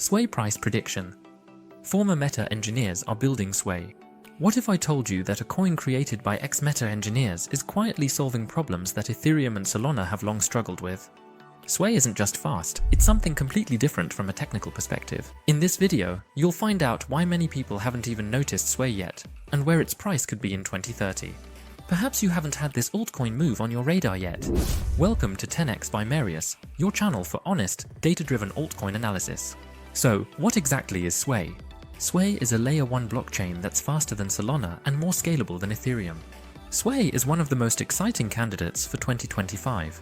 SUI Price Prediction. Former Meta engineers are building SUI. What if I told you that a coin created by ex-Meta engineers is quietly solving problems that Ethereum and Solana have long struggled with? SUI isn't just fast, it's something completely different from a technical perspective. In this video, you'll find out why many people haven't even noticed SUI yet, and where its price could be in 2030. Perhaps you haven't had this altcoin move on your radar yet. Welcome to 10x by Marius, your channel for honest, data-driven altcoin analysis. So, what exactly is SUI? SUI is a layer 1 blockchain that's faster than Solana and more scalable than Ethereum. SUI is one of the most exciting candidates for 2025.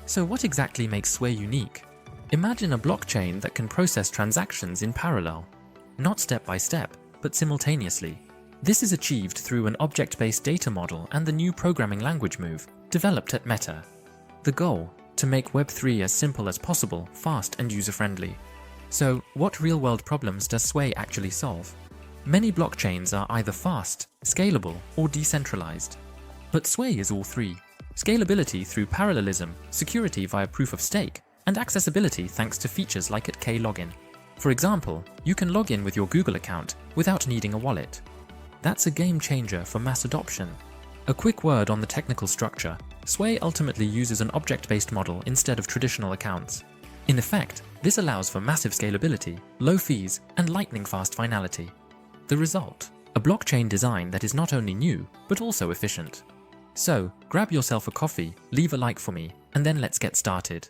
So what exactly makes SUI unique? Imagine a blockchain that can process transactions in parallel, not step by step, but simultaneously. This is achieved through an object-based data model and the new programming language Move, developed at Meta. The goal? To make Web3 as simple as possible, fast and user-friendly. So, what real-world problems does SUI actually solve? Many blockchains are either fast, scalable, or decentralized. But SUI is all three. Scalability through parallelism, security via proof of stake, and accessibility thanks to features like at K-Login. For example, you can log in with your Google account without needing a wallet. That's a game changer for mass adoption. A quick word on the technical structure. SUI ultimately uses an object-based model instead of traditional accounts. In effect, this allows for massive scalability, low fees, and lightning-fast finality. The result? A blockchain design that is not only new, but also efficient. So, grab yourself a coffee, leave a like for me, and then let's get started.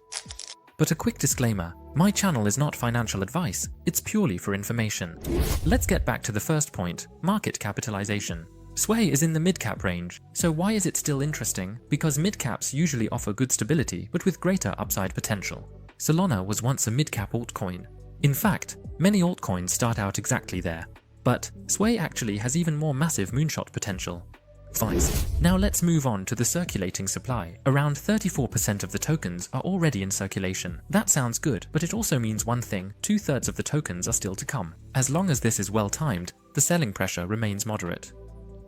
But a quick disclaimer, my channel is not financial advice, it's purely for information. Let's get back to the first point, market capitalization. SUI is in the mid-cap range, so why is it still interesting? Because mid-caps usually offer good stability, but with greater upside potential. Solana was once a mid-cap altcoin. In fact, many altcoins start out exactly there. But SUI actually has even more massive moonshot potential. Vice. Now let's move on to the circulating supply. Around 34% of the tokens are already in circulation. That sounds good, but it also means one thing: 2/3 of the tokens are still to come. As long as this is well timed, the selling pressure remains moderate.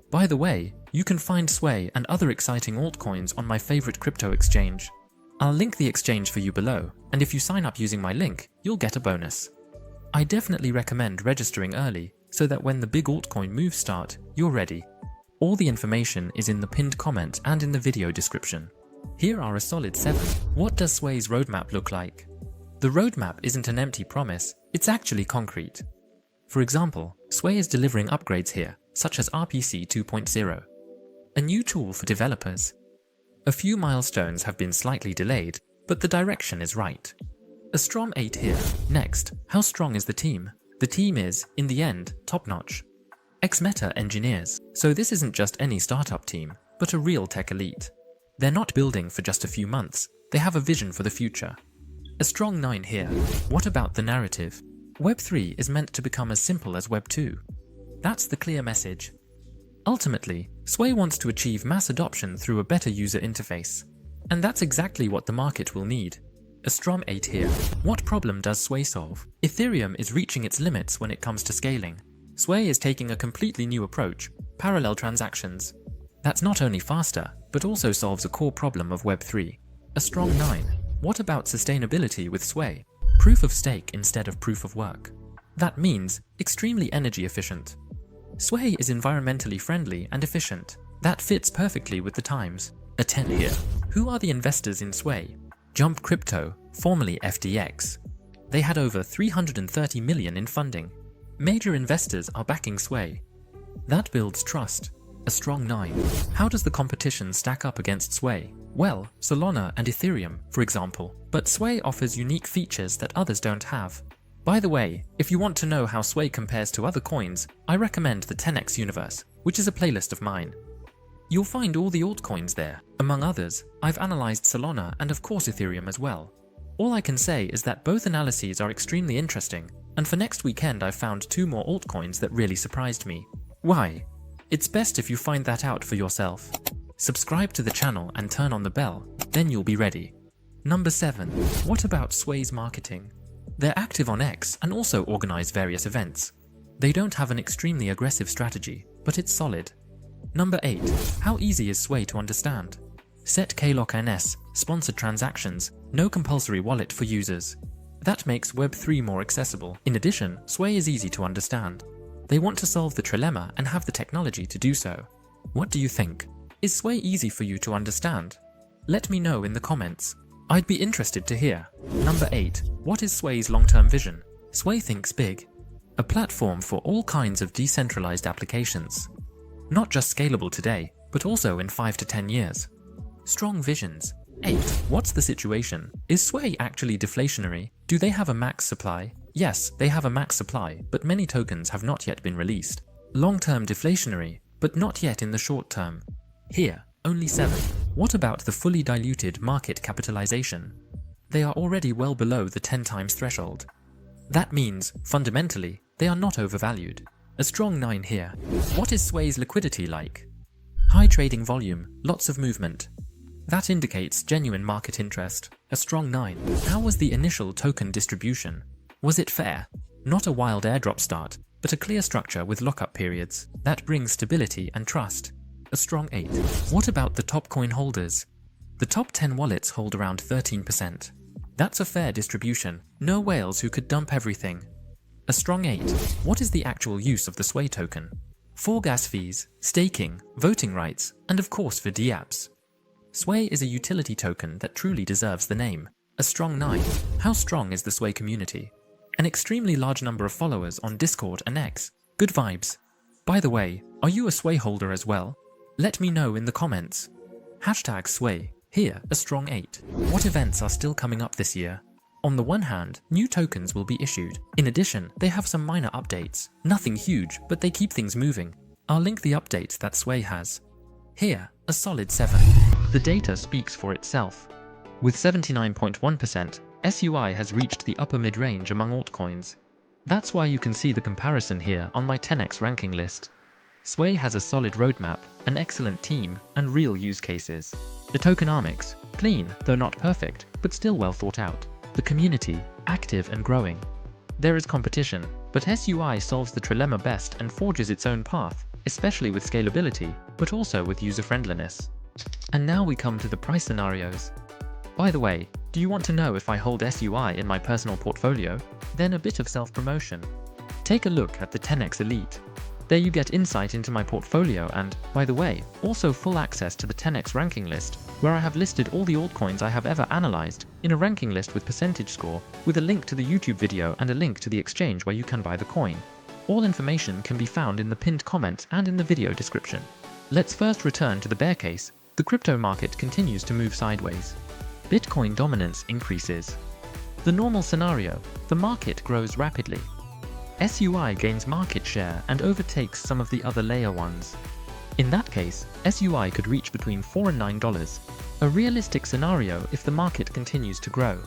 By the way, you can find SUI and other exciting altcoins on my favorite crypto exchange. I'll link the exchange for you below, and if you sign up using my link, you'll get a bonus. I definitely recommend registering early, so that when the big altcoin moves start, you're ready. All the information is in the pinned comment and in the video description. Here are a solid 7. What does SUI's roadmap look like? The roadmap isn't an empty promise, it's actually concrete. For example, SUI is delivering upgrades here, such as RPC 2.0, a new tool for developers. A few milestones have been slightly delayed, but the direction is right. A strong 8 here. Next, how strong is the team? The team is, in the end, top-notch. Ex-Meta engineers. So this isn't just any startup team, but a real tech elite. They're not building for just a few months, they have a vision for the future. A strong 9 here. What about the narrative? Web3 is meant to become as simple as Web 2. That's the clear message. Ultimately, SUI wants to achieve mass adoption through a better user interface. And that's exactly what the market will need. A strong 8 here. What problem does SUI solve? Ethereum is reaching its limits when it comes to scaling. SUI is taking a completely new approach, parallel transactions. That's not only faster, but also solves a core problem of Web3. A strong 9. What about sustainability with SUI? Proof of stake instead of proof of work. That means extremely energy efficient. SUI is environmentally friendly and efficient. That fits perfectly with the times. A 10 here. Who are the investors in SUI? Jump Crypto, formerly FTX. They had over 330 million in funding. Major investors are backing SUI. That builds trust. A strong 9. How does the competition stack up against SUI? Well, Solana and Ethereum, for example. But SUI offers unique features that others don't have. By the way, if you want to know how SUI compares to other coins, I recommend the 10x Universe, which is a playlist of mine. You'll find all the altcoins there. Among others, I've analyzed Solana and of course Ethereum as well. All I can say is that both analyses are extremely interesting, and for next weekend I've found 2 more altcoins that really surprised me. Why? It's best if you find that out for yourself. Subscribe to the channel and turn on the bell, then you'll be ready. Number 7. What about SUI's marketing? They're active on X and also organize various events. They don't have an extremely aggressive strategy, but it's solid. Number 8. How easy is SUI to understand? Set KLOC NS, sponsored transactions, no compulsory wallet for users. That makes Web3 more accessible. In addition, SUI is easy to understand. They want to solve the trilemma and have the technology to do so. What do you think? Is SUI easy for you to understand? Let me know in the comments. I'd be interested to hear. Number 8. What is SUI's long-term vision? SUI thinks big. A platform for all kinds of decentralized applications. Not just scalable today, but also in 5 to 10 years. Strong visions. 8. What's the situation? Is SUI actually deflationary? Do they have a max supply? Yes, they have a max supply, but many tokens have not yet been released. Long-term deflationary, but not yet in the short term. Here, only 7. What about the fully diluted market capitalization? They are already well below the 10 times threshold. That means, fundamentally, they are not overvalued. A strong 9 here. What is SUI's liquidity like? High trading volume, lots of movement. That indicates genuine market interest. A strong 9. How was the initial token distribution? Was it fair? Not a wild airdrop start, but a clear structure with lockup periods. That brings stability and trust. A strong 8. What about the top coin holders? The top 10 wallets hold around 13%. That's a fair distribution. No whales who could dump everything. A strong 8. What is the actual use of the SUI token? For gas fees, staking, voting rights, and of course for dApps. SUI is a utility token that truly deserves the name. A strong 9. How strong is the SUI community? An extremely large number of followers on Discord and X. Good vibes. By the way, are you a SUI holder as well? Let me know in the comments. Hashtag SUI. Here, a strong 8. What events are still coming up this year? On the one hand, new tokens will be issued. In addition, they have some minor updates. Nothing huge, but they keep things moving. I'll link the updates that SUI has. Here, a solid 7. The data speaks for itself. With 79.1%, SUI has reached the upper mid-range among altcoins. That's why you can see the comparison here on my 10x ranking list. SUI has a solid roadmap, an excellent team, and real use cases. The tokenomics, clean, though not perfect, but still well thought out. The community, active and growing. There is competition, but SUI solves the trilemma best and forges its own path, especially with scalability, but also with user-friendliness. And now we come to the price scenarios. By the way, do you want to know if I hold SUI in my personal portfolio? Then a bit of self-promotion. Take a look at the 10x Elite. There you get insight into my portfolio and, by the way, also full access to the 10x ranking list, where I have listed all the altcoins I have ever analyzed in a ranking list with percentage score, with a link to the YouTube video and a link to the exchange where you can buy the coin. All information can be found in the pinned comment and in the video description. Let's first return to the bear case. The crypto market continues to move sideways. Bitcoin dominance increases. The normal scenario, the market grows rapidly. SUI gains market share and overtakes some of the other layer ones. In that case, SUI could reach between $4 and $9, a realistic scenario if the market continues to grow.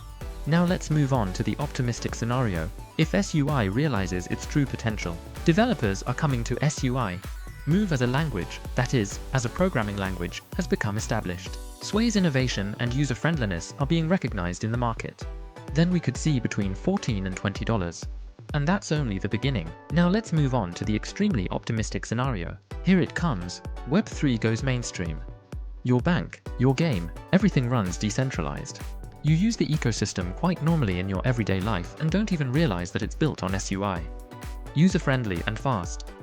Now let's move on to the optimistic scenario, if SUI realizes its true potential. Developers are coming to SUI. Move as a language, that is, as a programming language, has become established. SUI's innovation and user-friendliness are being recognized in the market. Then we could see between $14 and $20. And that's only the beginning. Now let's move on to the extremely optimistic scenario. Here it comes. Web3 goes mainstream. Your bank, your game, everything runs decentralized. You use the ecosystem quite normally in your everyday life and don't even realize that it's built on SUI. User-friendly and fast.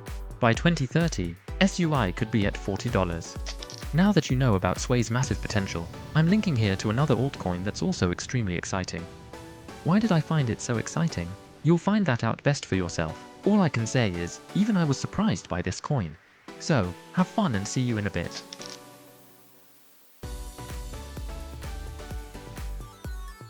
By 2030, SUI could be at $40. Now that you know about SUI's massive potential, I'm linking here to another altcoin that's also extremely exciting. Why did I find it so exciting? You'll find that out best for yourself. All I can say is, even I was surprised by this coin. So, have fun and see you in a bit.